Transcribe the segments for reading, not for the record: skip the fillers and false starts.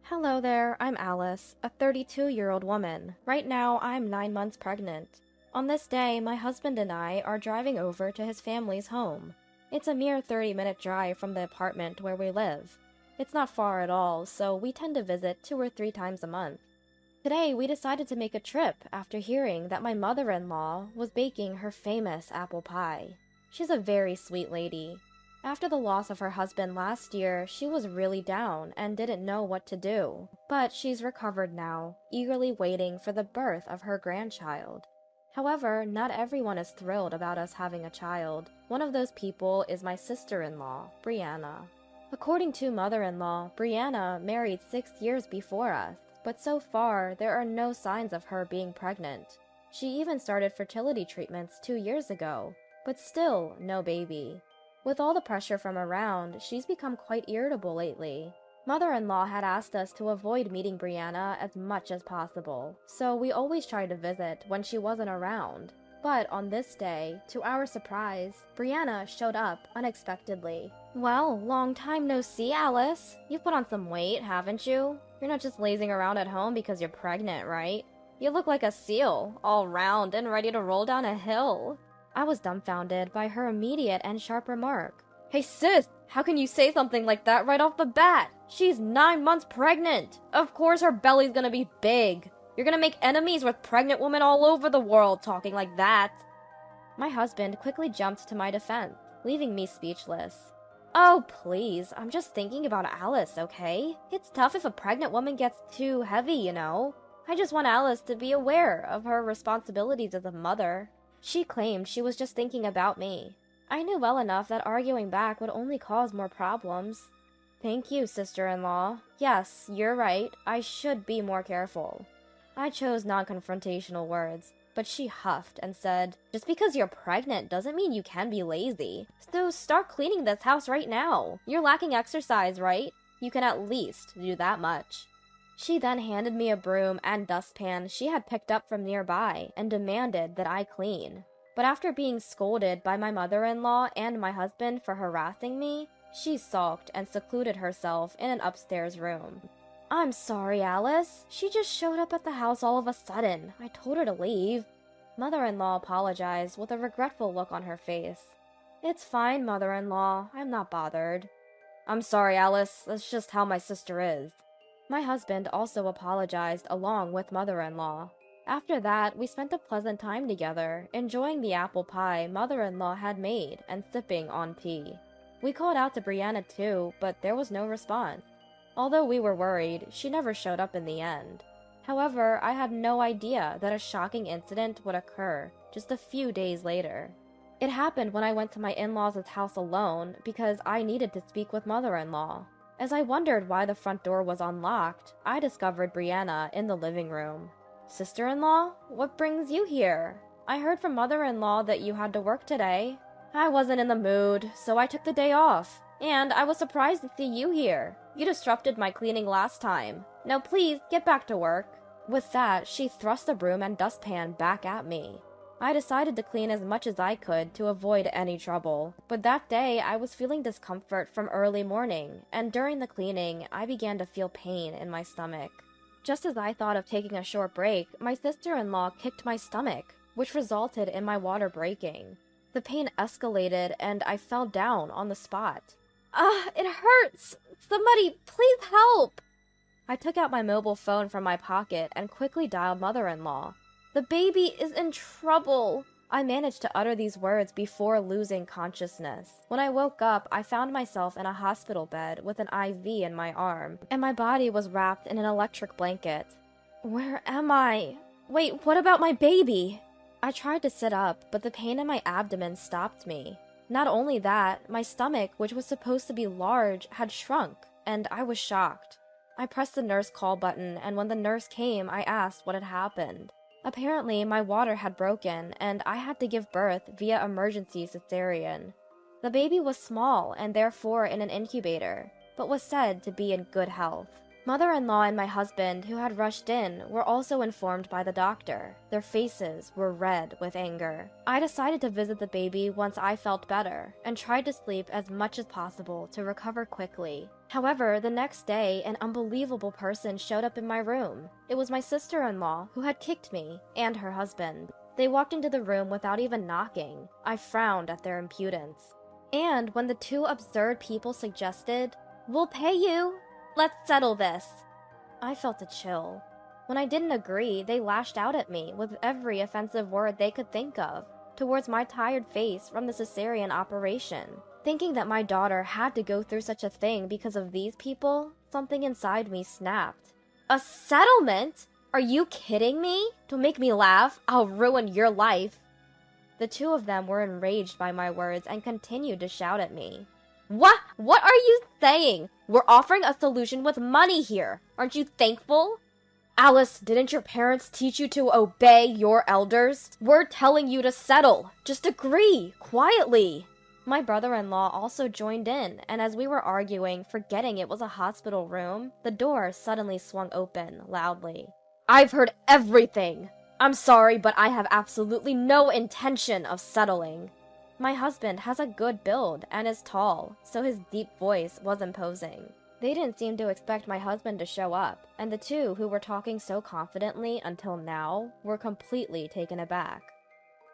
Hello there, I'm Alice, a 32-year-old woman. Right now, I'm 9 months pregnant. On this day, my husband and I are driving over to his family's home. It's a mere 30-minute drive from the apartment where we live. It's not far at all, so we tend to visit 2 or 3 times a month. Today, we decided to make a trip after hearing that my mother-in-law was baking her famous apple pie. She's a very sweet lady. After the loss of her husband last year, she was really down and didn't know what to do. But she's recovered now, eagerly waiting for the birth of her grandchild. However, not everyone is thrilled about us having a child. One of those people is my sister-in-law, Brianna. According to mother-in-law, Brianna married 6 years before us, but so far there are no signs of her being pregnant. She even started fertility treatments 2 years ago, but still no baby. With all the pressure from around, she's become quite irritable lately. Mother-in-law had asked us to avoid meeting Brianna as much as possible, so we always tried to visit when she wasn't around. But on this day, to our surprise, Brianna showed up unexpectedly. Well, long time no see, Alice. You've put on some weight, haven't you? You're not just lazing around at home because you're pregnant, right? You look like a seal, all round and ready to roll down a hill. I was dumbfounded by her immediate and sharp remark. Hey sis, how can you say something like that right off the bat? She's 9 months pregnant. Of course her belly's gonna be big. You're gonna make enemies with pregnant women all over the world talking like that. My husband quickly jumped to my defense, leaving me speechless. Oh, please, I'm just thinking about Alice, okay? It's tough if a pregnant woman gets too heavy, you know? I just want Alice to be aware of her responsibilities as a mother. She claimed she was just thinking about me. I knew well enough that arguing back would only cause more problems. Thank you, sister-in-law. Yes, you're right. I should be more careful. I chose non-confrontational words, but she huffed and said, just because you're pregnant doesn't mean you can be lazy. So start cleaning this house right now. You're lacking exercise, right? You can at least do that much. She then handed me a broom and dustpan she had picked up from nearby and demanded that I clean. But after being scolded by my mother-in-law and my husband for harassing me, she sulked and secluded herself in an upstairs room. I'm sorry, Alice. She just showed up at the house all of a sudden. I told her to leave. Mother-in-law apologized with a regretful look on her face. It's fine, mother-in-law. I'm not bothered. I'm sorry, Alice. That's just how my sister is. My husband also apologized along with mother-in-law. After that, we spent a pleasant time together, enjoying the apple pie mother-in-law had made and sipping on tea. We called out to Brianna too, but there was no response. Although we were worried, she never showed up in the end. However, I had no idea that a shocking incident would occur just a few days later. It happened when I went to my in-laws' house alone because I needed to speak with mother-in-law. As I wondered why the front door was unlocked, I discovered Brianna in the living room. Sister-in-law, what brings you here? I heard from mother-in-law that you had to work today. I wasn't in the mood, so I took the day off. And I was surprised to see you here. You disrupted my cleaning last time. Now please, get back to work. With that, she thrust the broom and dustpan back at me. I decided to clean as much as I could to avoid any trouble, but that day I was feeling discomfort from early morning, and during the cleaning, I began to feel pain in my stomach. Just as I thought of taking a short break, my sister-in-law kicked my stomach, which resulted in my water breaking. The pain escalated and I fell down on the spot. It hurts! Somebody, please help! I took out my mobile phone from my pocket and quickly dialed mother-in-law. The baby is in trouble. I managed to utter these words before losing consciousness. When I woke up, I found myself in a hospital bed with an IV in my arm, and my body was wrapped in an electric blanket. Where am I? Wait, what about my baby? I tried to sit up, but the pain in my abdomen stopped me. Not only that, my stomach, which was supposed to be large, had shrunk, and I was shocked. I pressed the nurse call button, and when the nurse came, I asked what had happened. Apparently, my water had broken, and I had to give birth via emergency cesarean. The baby was small and therefore in an incubator, but was said to be in good health. Mother-in-law and my husband, who had rushed in, were also informed by the doctor. Their faces were red with anger. I decided to visit the baby once I felt better, and tried to sleep as much as possible to recover quickly. However, the next day, an unbelievable person showed up in my room. It was my sister-in-law who had kicked me and her husband. They walked into the room without even knocking. I frowned at their impudence. And when the two absurd people suggested, "We'll pay you. Let's settle this," I felt a chill. When I didn't agree, they lashed out at me with every offensive word they could think of towards my tired face from the cesarean operation. Thinking that my daughter had to go through such a thing because of these people, something inside me snapped. "A settlement? Are you kidding me? Don't make me laugh. I'll ruin your life." The two of them were enraged by my words and continued to shout at me. What are you saying? We're offering a solution with money here. Aren't you thankful?" "Alice, didn't your parents teach you to obey your elders? We're telling you to settle. Just agree, quietly." My brother-in-law also joined in, and as we were arguing, forgetting it was a hospital room, the door suddenly swung open, loudly. "I've heard everything. I'm sorry, but I have absolutely no intention of settling." My husband has a good build and is tall, so his deep voice was imposing. They didn't seem to expect my husband to show up, and the two who were talking so confidently until now were completely taken aback.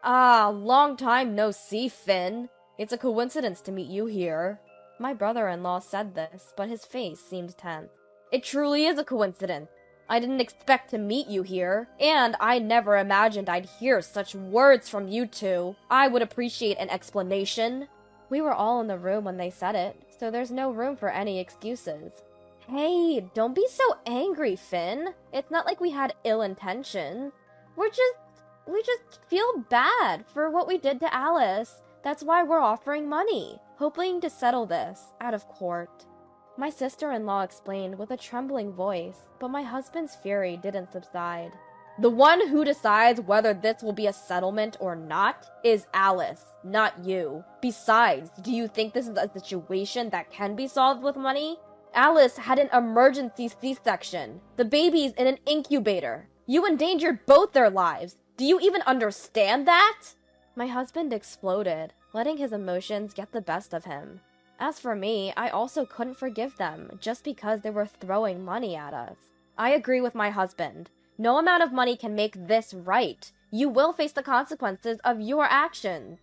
"Ah, long time no see, Finn. It's a coincidence to meet you here." My brother-in-law said this, but his face seemed tense. "It truly is a coincidence. I didn't expect to meet you here, and I never imagined I'd hear such words from you two. I would appreciate an explanation." We were all in the room when they said it, so there's no room for any excuses. "Hey, don't be so angry, Finn. It's not like we had ill intentions. We just feel bad for what we did to Alice. That's why we're offering money, hoping to settle this out of court." My sister-in-law explained with a trembling voice, but my husband's fury didn't subside. "The one who decides whether this will be a settlement or not is Alice, not you. Besides, do you think this is a situation that can be solved with money? Alice had an emergency C-section. The baby's in an incubator. You endangered both their lives. Do you even understand that?" My husband exploded, letting his emotions get the best of him. As for me, I also couldn't forgive them just because they were throwing money at us. I agree with my husband. No amount of money can make this right. You will face the consequences of your actions.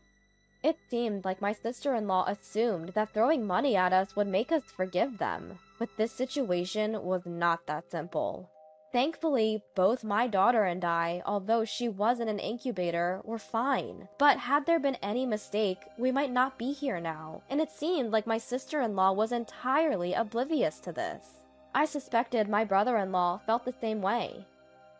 It seemed like my sister-in-law assumed that throwing money at us would make us forgive them, but this situation was not that simple. Thankfully, both my daughter and I, although she was in an incubator, were fine. But had there been any mistake, we might not be here now, and it seemed like my sister-in-law was entirely oblivious to this. I suspected my brother-in-law felt the same way.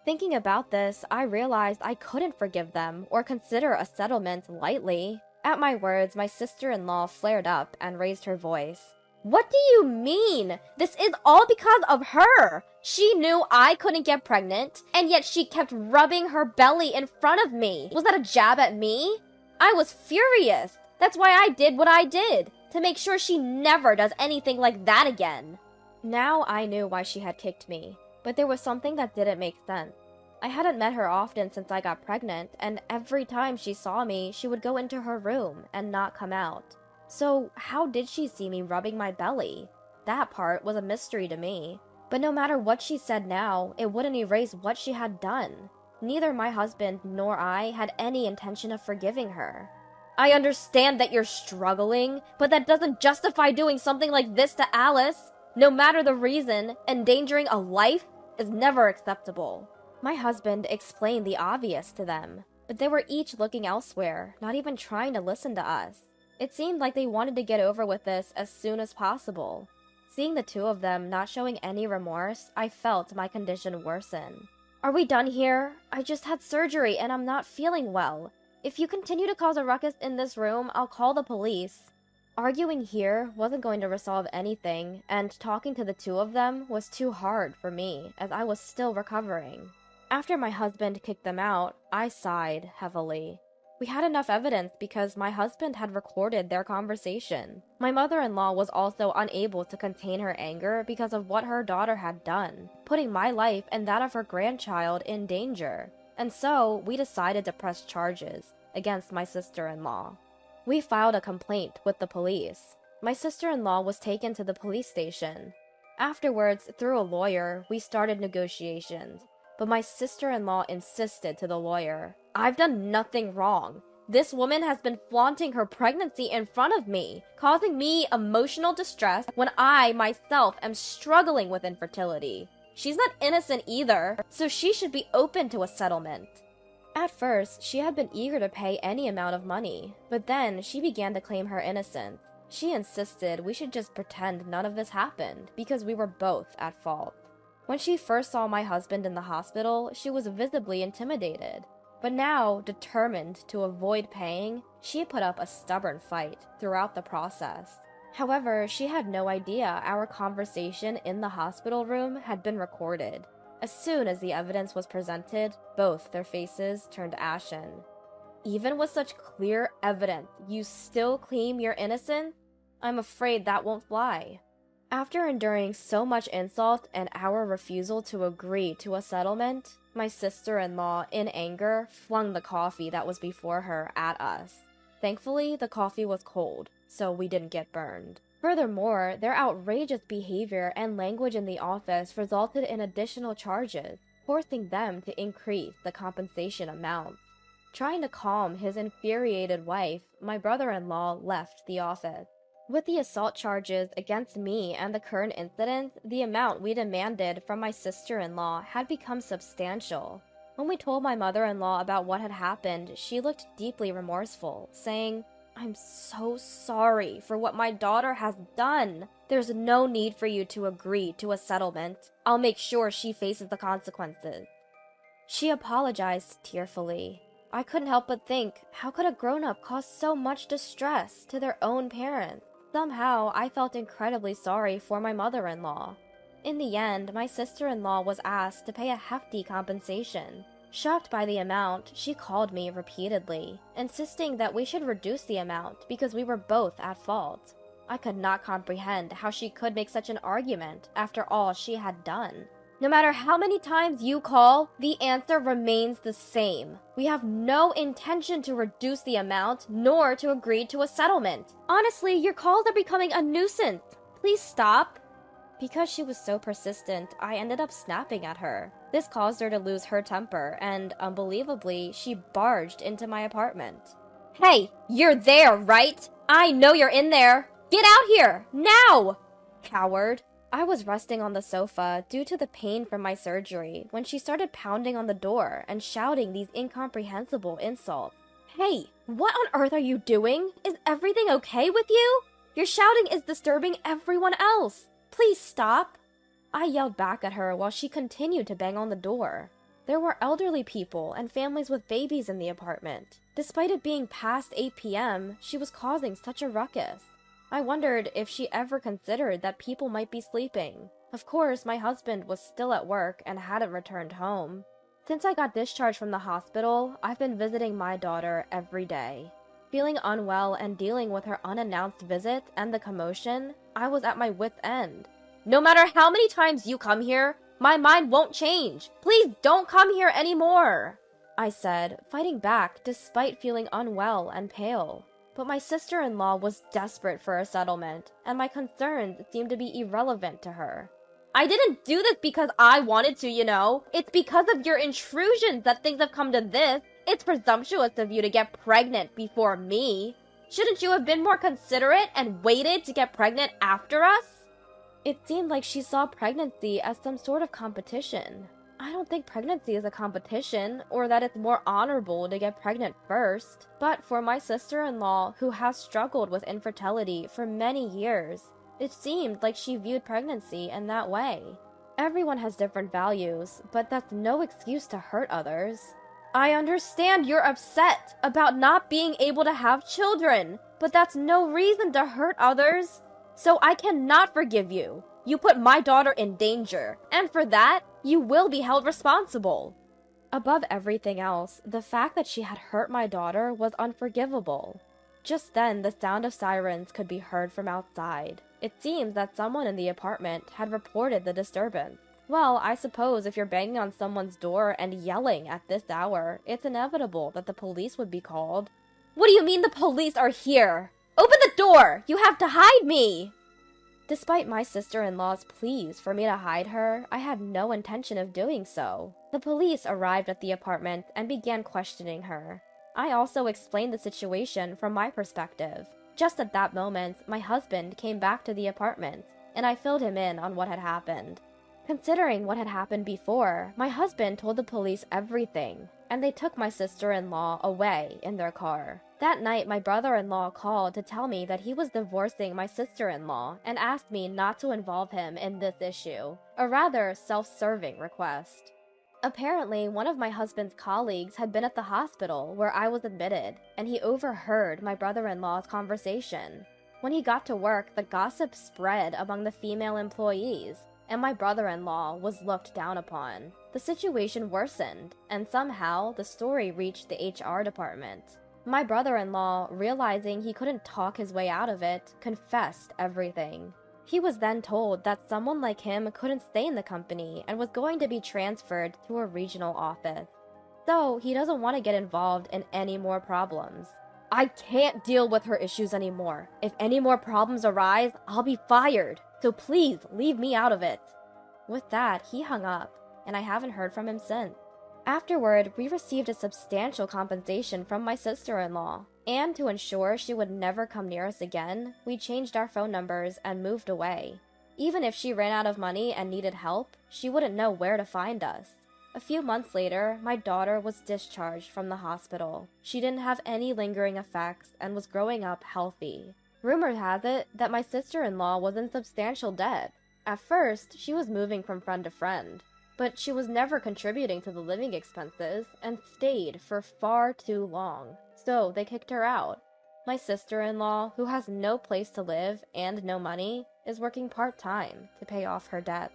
Thinking about this, I realized I couldn't forgive them or consider a settlement lightly. At my words, my sister-in-law flared up and raised her voice. "What do you mean? This is all because of her! She knew I couldn't get pregnant, and yet she kept rubbing her belly in front of me. Was that a jab at me? I was furious. That's why I did what I did, to make sure she never does anything like that again." Now I knew why she had kicked me, but there was something that didn't make sense. I hadn't met her often since I got pregnant, and every time she saw me, she would go into her room and not come out. So how did she see me rubbing my belly? That part was a mystery to me. But no matter what she said now, it wouldn't erase what she had done. Neither my husband nor I had any intention of forgiving her. "I understand that you're struggling, but that doesn't justify doing something like this to Alice. No matter the reason, endangering a life is never acceptable." My husband explained the obvious to them, but they were each looking elsewhere, not even trying to listen to us. It seemed like they wanted to get over with this as soon as possible. Seeing the two of them not showing any remorse, I felt my condition worsen. "Are we done here? I just had surgery and I'm not feeling well. If you continue to cause a ruckus in this room, I'll call the police." Arguing here wasn't going to resolve anything, and talking to the two of them was too hard for me, as I was still recovering. After my husband kicked them out, I sighed heavily. We had enough evidence because my husband had recorded their conversation. My mother-in-law was also unable to contain her anger because of what her daughter had done, putting my life and that of her grandchild in danger. And so, we decided to press charges against my sister-in-law. We filed a complaint with the police. My sister-in-law was taken to the police station. Afterwards, through a lawyer, we started negotiations. But my sister-in-law insisted to the lawyer, "I've done nothing wrong. This woman has been flaunting her pregnancy in front of me, causing me emotional distress when I, myself, am struggling with infertility. She's not innocent either, so she should be open to a settlement." At first, she had been eager to pay any amount of money, but then she began to claim her innocence. She insisted we should just pretend none of this happened, because we were both at fault. When she first saw my husband in the hospital, she was visibly intimidated. But now, determined to avoid paying, she put up a stubborn fight throughout the process. However, she had no idea our conversation in the hospital room had been recorded. As soon as the evidence was presented, both their faces turned ashen. "Even with such clear evidence, you still claim you're innocent? I'm afraid that won't fly." After enduring so much insult and our refusal to agree to a settlement, my sister-in-law, in anger, flung the coffee that was before her at us. Thankfully, the coffee was cold, so we didn't get burned. Furthermore, their outrageous behavior and language in the office resulted in additional charges, forcing them to increase the compensation amount. Trying to calm his infuriated wife, my brother-in-law left the office. With the assault charges against me and the current incident, the amount we demanded from my sister-in-law had become substantial. When we told my mother-in-law about what had happened, she looked deeply remorseful, saying, "I'm so sorry for what my daughter has done. There's no need for you to agree to a settlement. I'll make sure she faces the consequences." She apologized tearfully. I couldn't help but think, how could a grown-up cause so much distress to their own parents? Somehow, I felt incredibly sorry for my mother-in-law. In the end, my sister-in-law was asked to pay a hefty compensation. Shocked by the amount, she called me repeatedly, insisting that we should reduce the amount because we were both at fault. I could not comprehend how she could make such an argument after all she had done. "No matter how many times you call, the answer remains the same. We have no intention to reduce the amount, nor to agree to a settlement. Honestly, your calls are becoming a nuisance. Please stop." Because she was so persistent, I ended up snapping at her. This caused her to lose her temper, and, unbelievably, she barged into my apartment. "Hey, you're there, right? I know you're in there! Get out here, now! Coward!" I was resting on the sofa due to the pain from my surgery when she started pounding on the door and shouting these incomprehensible insults. "Hey, what on earth are you doing? Is everything okay with you? Your shouting is disturbing everyone else. Please stop." I yelled back at her while she continued to bang on the door. There were elderly people and families with babies in the apartment. Despite it being past 8 p.m., she was causing such a ruckus. I wondered if she ever considered that people might be sleeping. Of course, my husband was still at work and hadn't returned home. Since I got discharged from the hospital, I've been visiting my daughter every day. Feeling unwell and dealing with her unannounced visit and the commotion, I was at my wit's end. "No matter how many times you come here, my mind won't change. Please don't come here anymore," I said, fighting back despite feeling unwell and pale. But my sister-in-law was desperate for a settlement, and my concerns seemed to be irrelevant to her. "I didn't do this because I wanted to, you know. It's because of your intrusions that things have come to this. It's presumptuous of you to get pregnant before me. Shouldn't you have been more considerate and waited to get pregnant after us?" It seemed like she saw pregnancy as some sort of competition. I don't think pregnancy is a competition, or that it's more honorable to get pregnant first. But for my sister-in-law, who has struggled with infertility for many years, it seemed like she viewed pregnancy in that way. Everyone has different values, but that's no excuse to hurt others. "I understand you're upset about not being able to have children, but that's no reason to hurt others. So I cannot forgive you. You put my daughter in danger, and for that, you will be held responsible." Above everything else, the fact that she had hurt my daughter was unforgivable. Just then, the sound of sirens could be heard from outside. It seems that someone in the apartment had reported the disturbance. Well, I suppose if you're banging on someone's door and yelling at this hour, it's inevitable that the police would be called. "What do you mean the police are here? Open the door! for? You have to hide me! Despite my sister-in-law's pleas for me to hide her, I had no intention of doing so. The police arrived at the apartment and began questioning her. I also explained the situation from my perspective. Just at that moment, my husband came back to the apartment, and I filled him in on what had happened. Considering what had happened before, my husband told the police everything, and they took my sister-in-law away in their car. That night, my brother-in-law called to tell me that he was divorcing my sister-in-law and asked me not to involve him in this issue, a rather self-serving request. Apparently, one of my husband's colleagues had been at the hospital where I was admitted, and he overheard my brother-in-law's conversation. When he got to work, the gossip spread among the female employees, and my brother-in-law was looked down upon. The situation worsened, and somehow the story reached the HR department. My brother-in-law, realizing he couldn't talk his way out of it, confessed everything. He was then told that someone like him couldn't stay in the company and was going to be transferred to a regional office. So he doesn't want to get involved in any more problems. I can't deal with her issues anymore. If any more problems arise, I'll be fired. So please leave me out of it. With that, he hung up, and I haven't heard from him since. Afterward, we received a substantial compensation from my sister-in-law, and to ensure she would never come near us again, we changed our phone numbers and moved away. Even if she ran out of money and needed help, she wouldn't know where to find us. A few months later, my daughter was discharged from the hospital. She didn't have any lingering effects and was growing up healthy. Rumor has it that my sister-in-law was in substantial debt. At first, she was moving from friend to friend, but she was never contributing to the living expenses and stayed for far too long, so they kicked her out. My sister-in-law, who has no place to live and no money, is working part-time to pay off her debts.